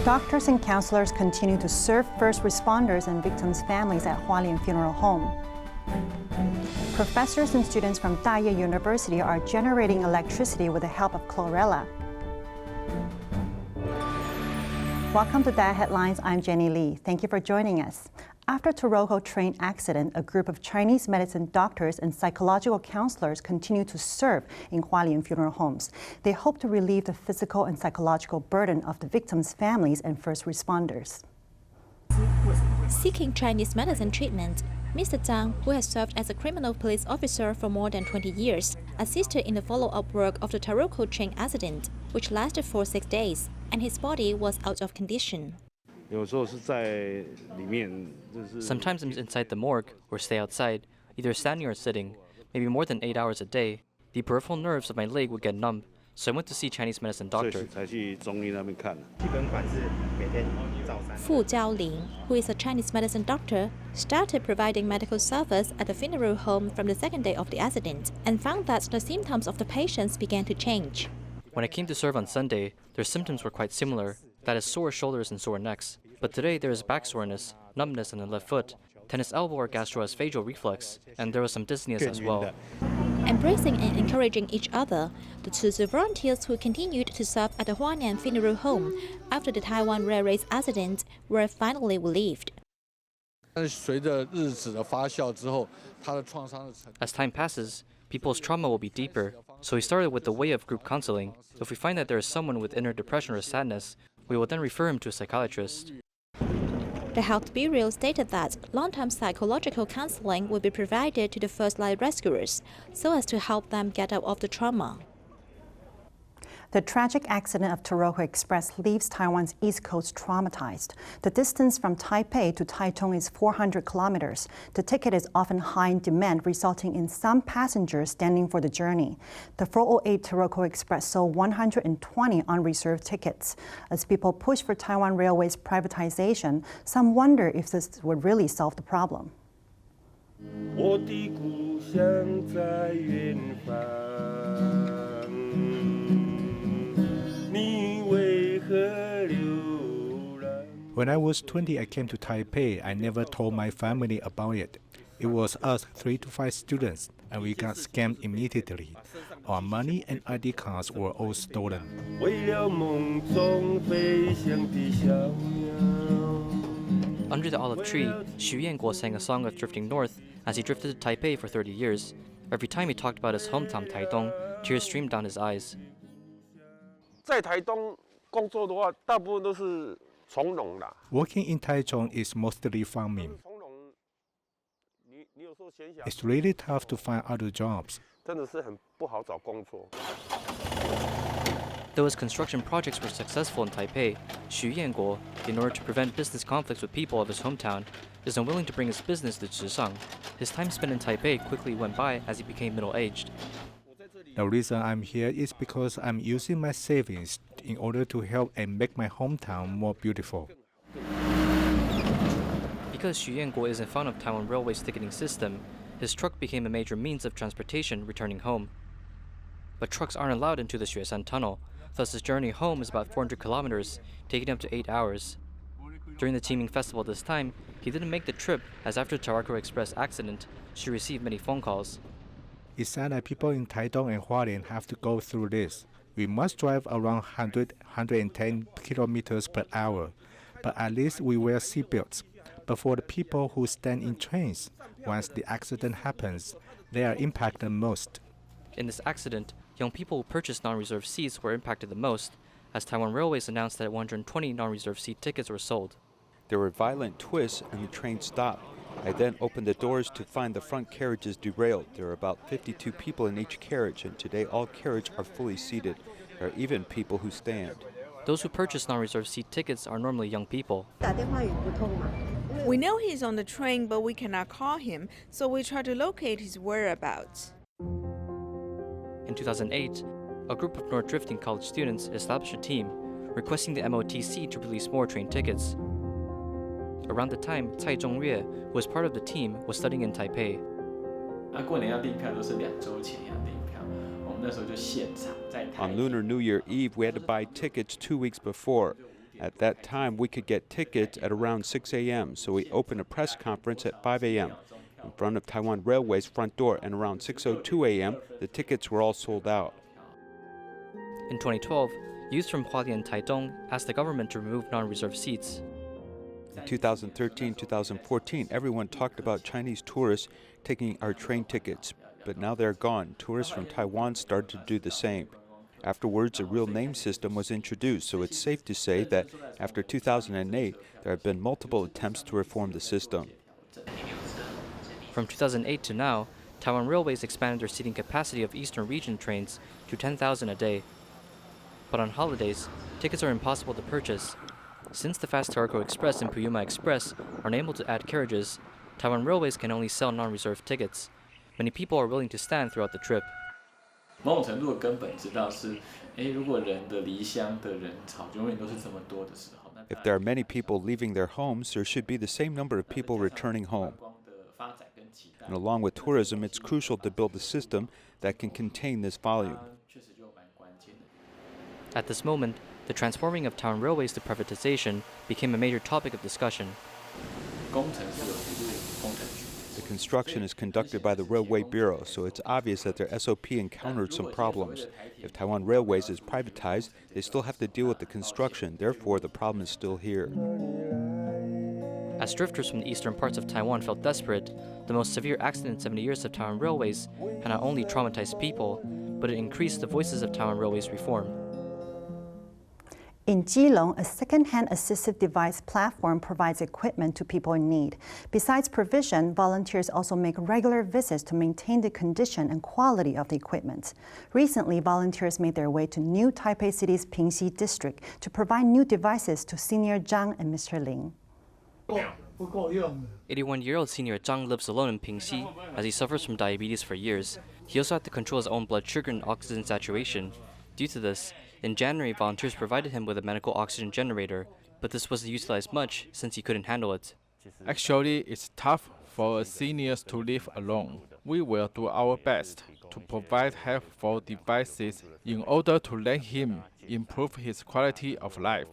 Doctors and counselors continue to serve first responders and victims' families at Hualien Funeral Home. Professors and students from Dayeh University are generating electricity with the help of Chlorella. Welcome to DaAi Headlines. I'm Jenny Lee. Thank you for joining us. After Taroko train accident, a group of Chinese medicine doctors and psychological counselors continue to serve in Hualien funeral homes. They hope to relieve the physical and psychological burden of the victims' families and first responders. Seeking Chinese medicine treatment, Mr. Zhang, who has served as a criminal police officer for more than 20 years, assisted in the follow-up work of the Taroko train accident, which lasted for 6 days, and his body was out of condition. Sometimes I'm inside the morgue or stay outside, either standing or sitting, maybe more than 8 hours a day. The peripheral nerves of my leg would get numb, so I went to see Chinese medicine doctor. Fu Jiaoling, who is a Chinese medicine doctor, started providing medical service at the funeral home from the second day of the accident and found that the symptoms of the patients began to change. When I came to serve on Sunday, their symptoms were quite similar, that is sore shoulders and sore necks. But today there is back soreness, numbness in the left foot, tennis elbow or gastroesophageal reflux, and there was some dizziness as well. Embracing and encouraging each other, the two volunteers who continued to serve at the Hualien Funeral Home after the Taiwan Railways accident were finally relieved. As time passes, people's trauma will be deeper, so we started with the way of group counseling. If we find that there is someone with inner depression or sadness, we will then refer him to a psychiatrist. The Health Bureau stated that long-term psychological counseling will be provided to the first-line rescuers so as to help them get out of the trauma. The tragic accident of Taroko Express leaves Taiwan's east coast traumatized. The distance from Taipei to Taitung is 400 kilometers. The ticket is often high in demand, resulting in some passengers standing for the journey. The 408 Taroko Express sold 120 unreserved tickets. As people push for Taiwan Railways privatization, some wonder if this would really solve the problem. When I was 20, I came to Taipei. I never told my family about it. It was us 3 to 5 students, and we got scammed immediately. Our money and ID cards were all stolen. Under the olive tree, Hualien sang a song of drifting north as he drifted to Taipei for 30 years. Every time he talked about his hometown Taitung, tears streamed down his eyes. Working in Taitung is mostly farming. It's really tough to find other jobs. Though his construction projects were successful in Taipei, Hualien, in order to prevent business conflicts with people of his hometown, is unwilling to bring his business to Jilong. His time spent in Taipei quickly went by as he became middle-aged. The reason I'm here is because I'm using my savings in order to help and make my hometown more beautiful. Because Hualien isn't fond of Taiwan Railways ticketing system, his truck became a major means of transportation returning home. But trucks aren't allowed into the Xueshan Tunnel, thus his journey home is about 400 kilometers, taking up to 8 hours. During the teaming festival this time, he didn't make the trip as after the Taroko Express accident, she received many phone calls. It's sad that people in Taitung and Hualien have to go through this. We must drive around 110 kilometers per hour, but at least we wear seatbelts. But for the people who stand in trains, once the accident happens, they are impacted most. In this accident, young people who purchased non-reserved seats were impacted the most, as Taiwan Railways announced that 120 non-reserved seat tickets were sold. There were violent twists and the train stopped. I then opened the doors to find the front carriages derailed. There are about 52 people in each carriage, and today all carriages are fully seated. There are even people who stand. Those who purchase non-reserved seat tickets are normally young people. We know he's on the train, but we cannot call him, so we try to locate his whereabouts. In 2008, a group of North Drifting college students established a team, requesting the MOTC to release more train tickets. Around the time, Cai Zhongrue, who was part of the team, was studying in Taipei. On Lunar New Year Eve, we had to buy tickets 2 weeks before. At that time, we could get tickets at around 6 a.m., so we opened a press conference at 5 a.m. in front of Taiwan Railways front door, and around 6:02 a.m., the tickets were all sold out. In 2012, youth from Hualien and Taitung asked the government to remove non-reserved seats. In 2013-2014, everyone talked about Chinese tourists taking our train tickets, but now they're gone. Tourists from Taiwan started to do the same. Afterwards, a real name system was introduced, so it's safe to say that after 2008, there have been multiple attempts to reform the system. From 2008 to now, Taiwan Railways expanded their seating capacity of Eastern Region trains to 10,000 a day. But on holidays, tickets are impossible to purchase. Since the fast Taroko Express and Puyuma Express are unable to add carriages, Taiwan Railways can only sell non-reserved tickets. Many people are willing to stand throughout the trip. 某种程度的根本知道是，如果人的离乡的人潮永远都是这么多的时候， If there are many people leaving their homes, there should be the same number of people returning home. And along with tourism, it's crucial to build a system that can contain this volume. At this moment, the transforming of Taiwan Railways to privatization became a major topic of discussion. 工程是有独立工程局。 The construction is conducted by the Railway Bureau, so it's obvious that their SOP encountered some problems. If Taiwan Railways is privatized, they still have to deal with the construction, therefore the problem is still here. As drifters from the eastern parts of Taiwan felt desperate, the most severe accident in 70 years of Taiwan Railways had not only traumatized people, but it increased the voices of Taiwan Railways reform. In Jilong, a second-hand assistive device platform provides equipment to people in need. Besides provision, volunteers also make regular visits to maintain the condition and quality of the equipment. Recently, volunteers made their way to New Taipei City's Pingxi district to provide new devices to Senior Zhang and Mr. Ling. 81-year-old senior Zhang lives alone in Pingxi as he suffers from diabetes for years. He also had to control his own blood sugar and oxygen saturation. Due to this, in January, volunteers provided him with a medical oxygen generator, but this wasn't utilized much since he couldn't handle it. Actually, it's tough for seniors to live alone. We will do our best to provide helpful devices in order to let him improve his quality of life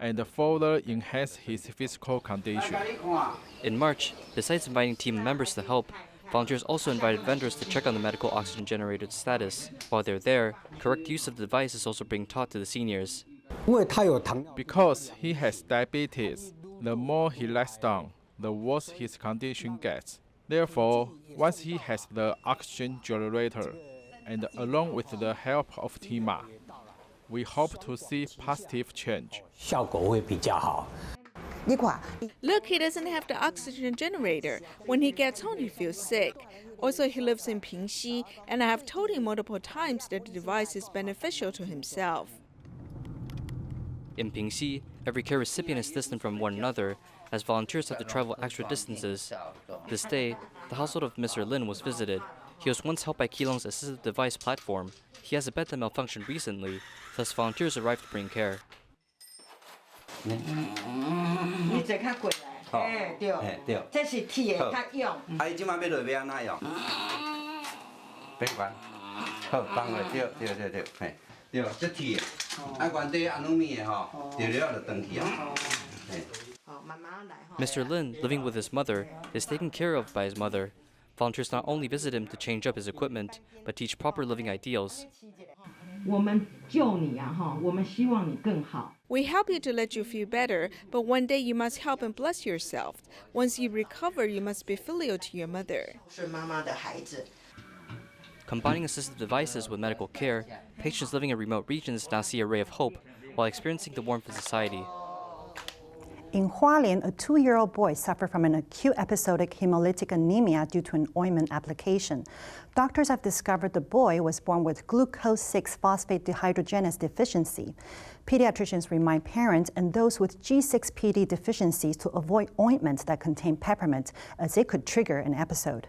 and further enhance his physical condition. In March, besides inviting team members to help, volunteers also invited vendors to check on the medical oxygen generator's status. While they're there, correct use of the device is also being taught to the seniors. Because he has diabetes, the more he lies down, the worse his condition gets. Therefore, once he has the oxygen generator, and along with the help of Tima, we hope to see positive change. Look, he doesn't have the oxygen generator. When he gets home, he feels sick. Also, he lives in Pingxi, and I have told him multiple times that the device is beneficial to himself. In Pingxi, every care recipient is distant from one another, as volunteers have to travel extra distances. This day, the household of Mr. Lin was visited. He was once helped by Jilong's assistive device platform. He has a bed that malfunctioned recently, thus volunteers arrived to bring care. Mr. Lin, living with his mother, is taken care of by his mother. Volunteers not only visit him to change up his equipment, but teach proper living ideals. We help you to let you feel better, but one day you must help and bless yourself. Once you recover, you must be filial to your mother. Combining assistive devices with medical care, patients living in remote regions now see a ray of hope while experiencing the warmth of society. In Hualien, a 2-year-old boy suffered from an acute episodic hemolytic anemia due to an ointment application. Doctors have discovered the boy was born with glucose 6-phosphate dehydrogenase deficiency. Pediatricians remind parents and those with G6PD deficiencies to avoid ointments that contain peppermint, as it could trigger an episode.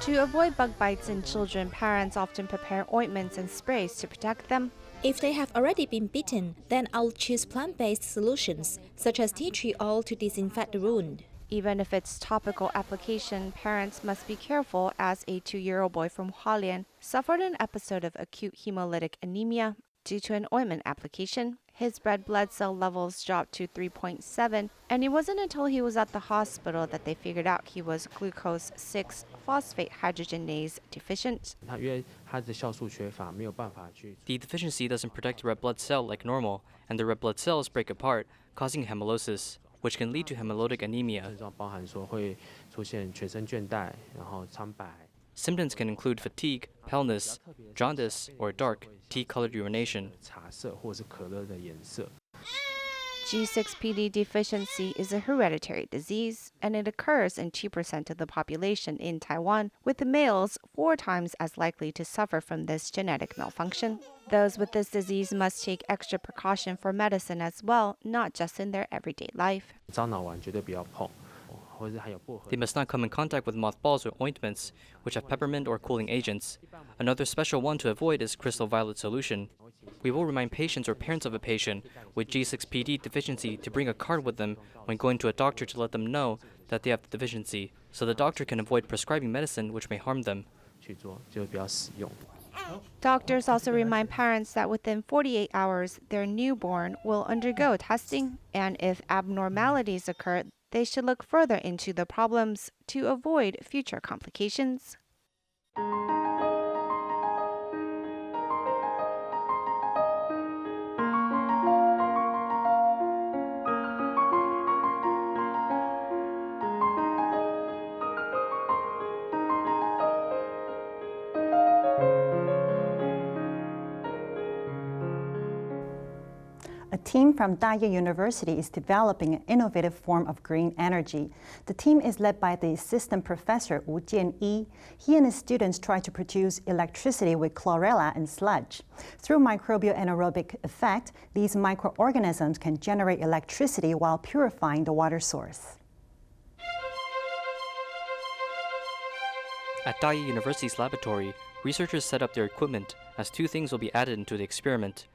To avoid bug bites in children, parents often prepare ointments and sprays to protect them. If they have already been bitten, then I'll choose plant-based solutions, such as tea tree oil to disinfect the wound. Even if it's topical application, parents must be careful as a 2-year-old boy from Hualien suffered an episode of acute hemolytic anemia Due to an ointment application, his red blood cell levels dropped to 3.7, and it wasn't until he was at the hospital that they figured out he was glucose 6-phosphate hydrogenase deficient. The deficiency doesn't protect the red blood cell like normal, and the red blood cells break apart, causing hemolysis, which can lead to hemolytic anemia. Symptoms can include fatigue, paleness, jaundice, or dark, tea-colored urination. G6PD deficiency is a hereditary disease, and it occurs in 2% of the population in Taiwan, with the males 4 times as likely to suffer from this genetic malfunction. Those with this disease must take extra precaution for medicine as well, not just in their everyday life. They must not come in contact with mothballs or ointments, which have peppermint or cooling agents. Another special one to avoid is crystal violet solution. We will remind patients or parents of a patient with G6PD deficiency to bring a card with them when going to a doctor to let them know that they have the deficiency, so the doctor can avoid prescribing medicine which may harm them. Doctors also remind parents that within 48 hours, their newborn will undergo testing, and if abnormalities occur, they should look further into the problems to avoid future complications. A team from Dayeh University is developing an innovative form of green energy. The team is led by the assistant professor Wu Jianyi. He and his students try to produce electricity with chlorella and sludge. Through microbial anaerobic effect, these microorganisms can generate electricity while purifying the water source. At Dayeh University's laboratory, researchers set up their equipment as 2 things will be added into the experiment.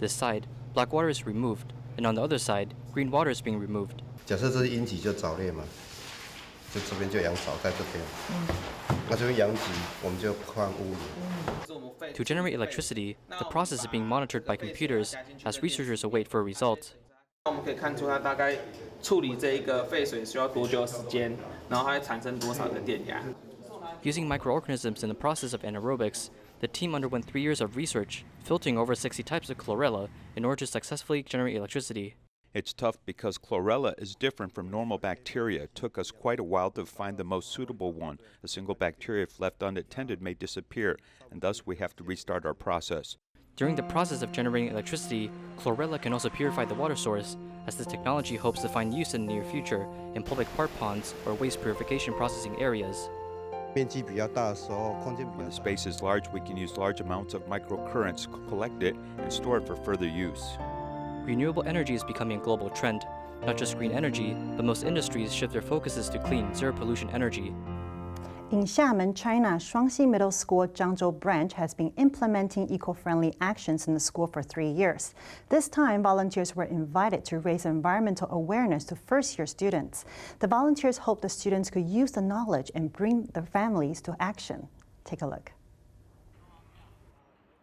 This side, black water is removed, and on the other side, green water is being removed. To generate electricity, the process is being monitored by computers as researchers await for a result. Using microorganisms in the process of anaerobics, the team underwent 3 years of research, filtering over 60 types of chlorella in order to successfully generate electricity. It's tough because chlorella is different from normal bacteria. It took us quite a while to find the most suitable one. A single bacteria, if left unattended, may disappear, and thus we have to restart our process. During the process of generating electricity, chlorella can also purify the water source, as the technology hopes to find use in the near future in public park ponds or waste purification processing areas. When the space is large, we can use large amounts of microcurrents, collect it, and store it for further use. Renewable energy is becoming a global trend. Not just green energy, but most industries shift their focuses to clean, zero-pollution energy. In Xiamen, China, Shuangxi Middle School Zhangzhou branch has been implementing eco-friendly actions in the school for 3 years. This time, volunteers were invited to raise environmental awareness to first-year students. The volunteers hope the students could use the knowledge and bring their families to action. Take a look.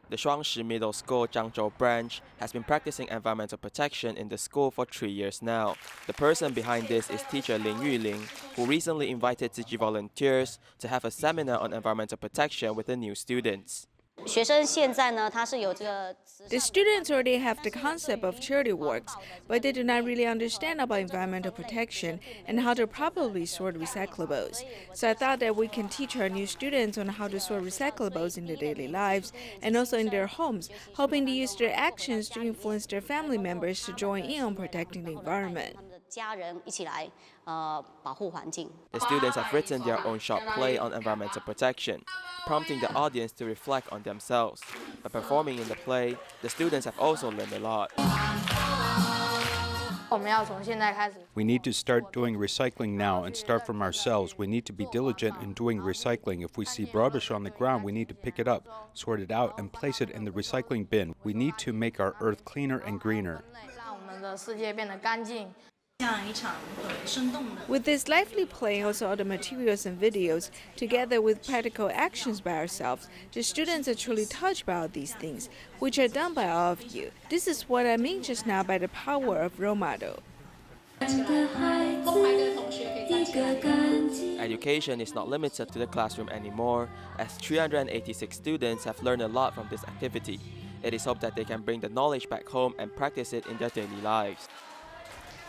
The Shuangxi Middle School Zhangzhou branch has been practicing environmental protection in the school for 3 years now. The person behind this is teacher Lin Yuling, who recently invited Ziji volunteers to have a seminar on environmental protection with the new students. The students already have the concept of charity works, but they do not really understand about environmental protection and how to properly sort recyclables. So I thought that we can teach our new students on how to sort recyclables in their daily lives and also in their homes, hoping to use their actions to influence their family members to join in on protecting the environment. The students have written their own short play on environmental protection, prompting the audience to reflect on themselves. By performing in the play, the students have also learned a lot. We need to start doing recycling now and start from ourselves. We need to be diligent in doing recycling. If we see rubbish on the ground, we need to pick it up, sort it out, and place it in the recycling bin. We need to make our earth cleaner and greener. With this lively play, also all the materials and videos, together with practical actions by ourselves, the students are truly touched by all these things, which are done by all of you. This is what I mean just now by the power of role model. Education is not limited to the classroom anymore, as 386 students have learned a lot from this activity. It is hoped that they can bring the knowledge back home and practice it in their daily lives.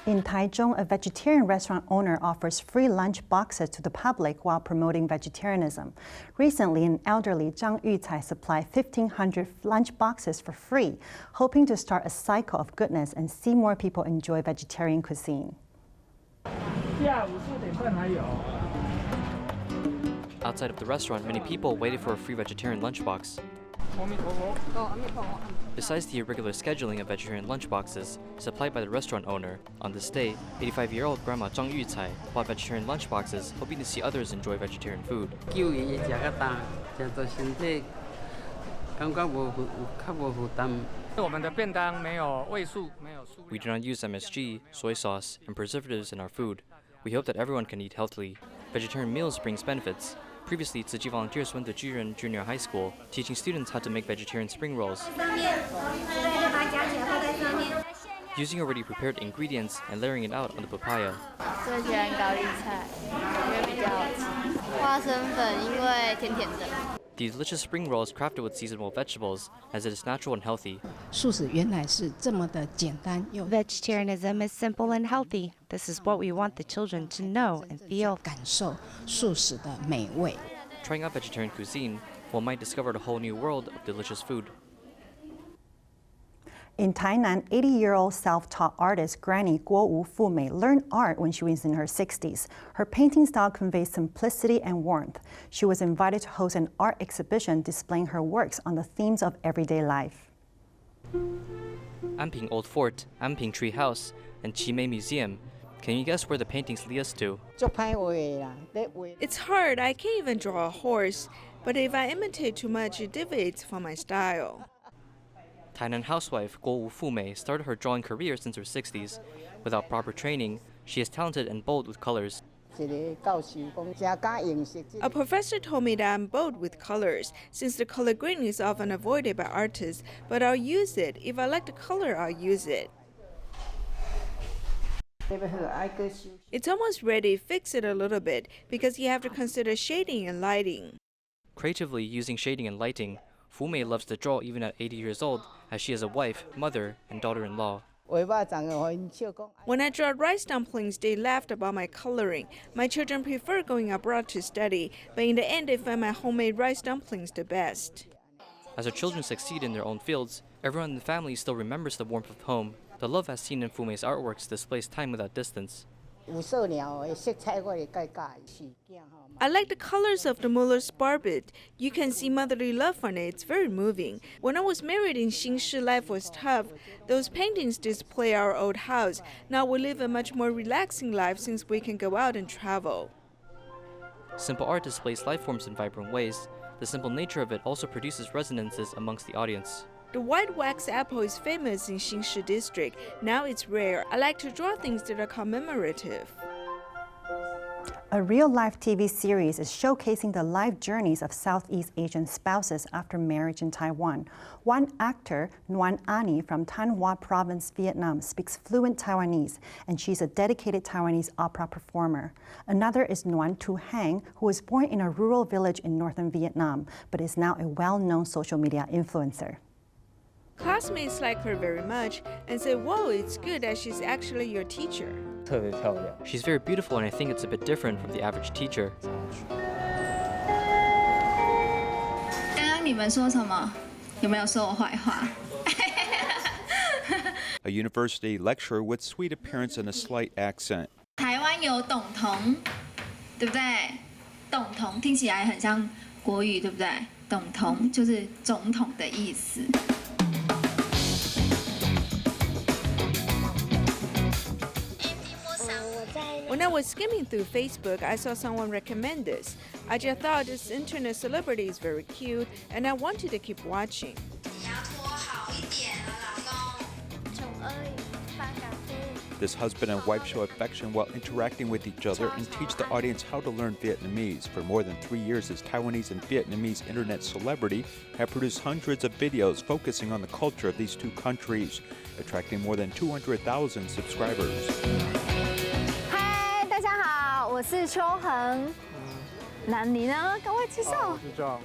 In Taitung, a vegetarian restaurant owner offers free lunch boxes to the public while promoting vegetarianism. Recently, an elderly Zhang Yucai supplied 1,500 lunch boxes for free, hoping to start a cycle of goodness and see more people enjoy vegetarian cuisine. Outside of the restaurant, many people waited for a free vegetarian lunchbox. Besides the irregular scheduling of vegetarian lunchboxes supplied by the restaurant owner, on this day, 85-year-old Grandma Zhang Yucai bought vegetarian lunchboxes, hoping to see others enjoy vegetarian food. We do not use MSG, soy sauce, and preservatives in our food. We hope that everyone can eat healthily. Vegetarian meals brings benefits. Previously, Tzu Chi volunteers went to Jiren Junior High School, teaching students how to make vegetarian spring rolls. Using already prepared ingredients and layering it out on the papaya. The delicious spring roll is crafted with seasonal vegetables, as it is natural and healthy. Vegetarianism is simple and healthy. This is what we want the children to know and feel. Trying out vegetarian cuisine, one might discover a whole new world of delicious food. In Tainan, 80-year-old self-taught artist Granny Guo Fumei learned art when she was in her 60s. Her painting style conveys simplicity and warmth. She was invited to host an art exhibition displaying her works on the themes of everyday life. Anping Old Fort, Anping Tree House, and Qimei Museum. Can you guess where the paintings lead us to? It's hard, I can't even draw a horse, but if I imitate too much, it deviates from my style. Tainan housewife Guo Fumei started her drawing career since her 60s. Without proper training, she is talented and bold with colors. A professor told me that I'm bold with colors, since the color green is often avoided by artists, but I'll use it. If I like the color, I'll use it. It's almost ready, fix it a little bit, because you have to consider shading and lighting. Creatively using shading and lighting, Fumei loves to draw even at 80 years old, as she is a wife, mother, and daughter-in-law. When I draw rice dumplings, they laughed about my coloring. My children prefer going abroad to study, but in the end, they find my homemade rice dumplings the best. As her children succeed in their own fields, everyone in the family still remembers the warmth of home. The love as seen in Fumei's artworks displays time without distance. I like the colors of the Muller's barbet. You can see motherly love on it. It's very moving. When I was married in Xinshi, life was tough. Those paintings display our old house. Now we live a much more relaxing life since we can go out and travel. Simple art displays life forms in vibrant ways. The simple nature of it also produces resonances amongst the audience. The white wax apple is famous in Xinshi district. Now it's rare. I like to draw things that are commemorative. A real-life TV series is showcasing the life journeys of Southeast Asian spouses after marriage in Taiwan. One actor, Nguyen Ani from Thanh Hoa Province, Vietnam, speaks fluent Taiwanese, and she's a dedicated Taiwanese opera performer. Another is Nguyen Tu Hang, who was born in a rural village in northern Vietnam, but is now a well-known social media influencer. Classmates like her very much and say, "Whoa, it's good that she's actually your teacher." She's very beautiful, and I think it's a bit different from the average teacher. A university lecturer with sweet appearance and a slight accent. 台湾有董同，对不对？董同听起来很像国语，对不对？董同就是总统的意思。 When I was skimming through Facebook, I saw someone recommend this. I just thought this internet celebrity is very cute, and I wanted to keep watching. This husband and wife show affection while interacting with each other and teach the audience how to learn Vietnamese. For more than 3 years, this Taiwanese and Vietnamese internet celebrity have produced hundreds of videos focusing on the culture of these two countries, attracting more than 200,000 subscribers. 嗨，大家好，我是秋恒。那你呢？跟我一起手。是Jilong。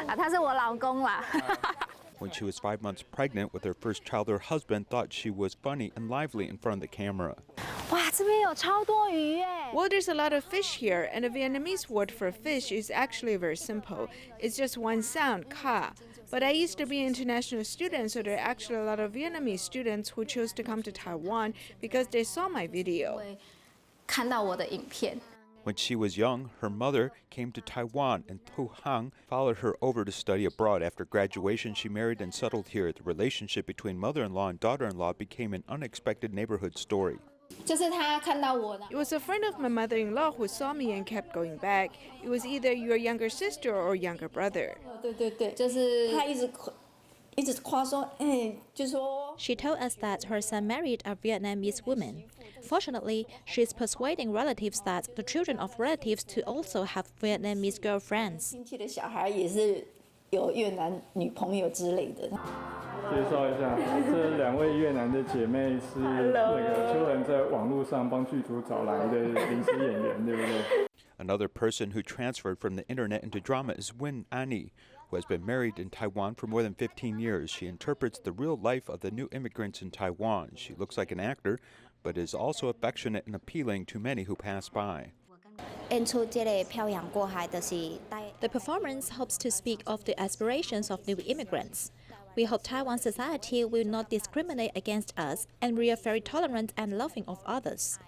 啊，他是我老公啦。When she was 5 months pregnant with her first child, her husband thought she was funny and lively in front of the camera. 哇，这边有超多鱼耶！ Well, there's a lot of fish here, and the Vietnamese word for fish is actually very simple. It's just one sound, ka. But I used to be an international student, so there are actually a lot of Vietnamese students who chose to come to Taiwan because they saw my video. 看到我的影片。 When she was young, her mother came to Taiwan, and Tu Hang followed her over to study abroad. After graduation, she married and settled here. The relationship between mother-in-law and daughter-in-law became an unexpected neighborhood story. 就是他看到我呢。 It was a friend of my mother-in-law who saw me and kept going back. It was either your younger sister or younger brother. 对，就是他一直夸说，就说。 She told us that her son married a Vietnamese woman. Fortunately, she is persuading relatives that the children of relatives to also have Vietnamese girlfriends. 亲戚的小孩也是有越南女朋友之类的。介绍一下，这2位越南的姐妹是那个秋人在网络上帮剧组找来的临时演员，对不对？ Another person who transferred from the internet into drama is Win Annie, who has been married in Taiwan for more than 15 years. She interprets the real life of the new immigrants in Taiwan. She looks like an actor, but is also affectionate and appealing to many who pass by. The performance hopes to speak of the aspirations of new immigrants. We hope Taiwan society will not discriminate against us, and we are very tolerant and loving of others.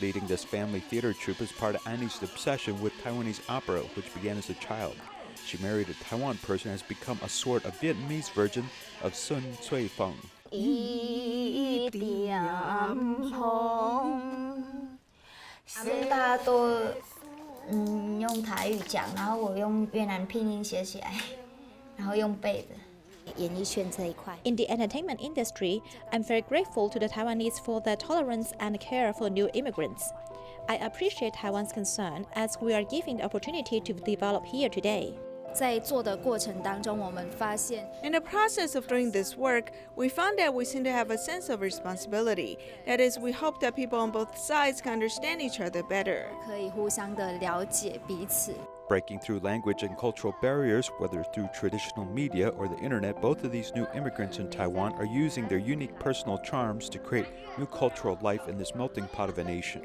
Leading this family theater troupe is part of Annie's obsession with Taiwanese opera, which began as a child. She married a Taiwan person and has become a sort of Vietnamese version of Sun Cui Feng. 一点红，大家都用台语讲，然后我用越南拼音写起来，然后用背的。 演艺圈这一块。 In the entertainment industry, I'm very grateful to the Taiwanese for their tolerance and care for new immigrants. I appreciate Taiwan's concern as we are given the opportunity to develop here today. 在做的过程当中，我们发现 In the process of doing this work, we found that we seem to have a sense of responsibility. That is, we hope that people on both sides can understand each other better. 可以互相的了解彼此。 Breaking through language and cultural barriers, whether through traditional media or the internet, both of these new immigrants in Taiwan are using their unique personal charms to create new cultural life in this melting pot of a nation.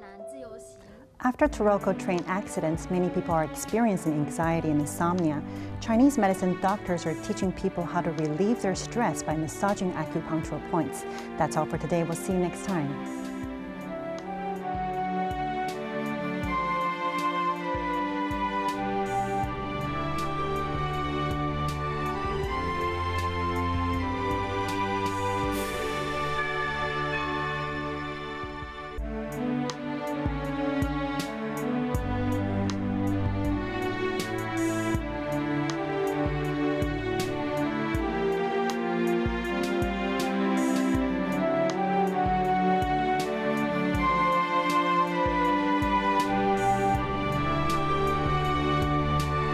After Taroko train accidents, many people are experiencing anxiety and insomnia. Chinese medicine doctors are teaching people how to relieve their stress by massaging acupuncture points. That's all for today. We'll see you next time.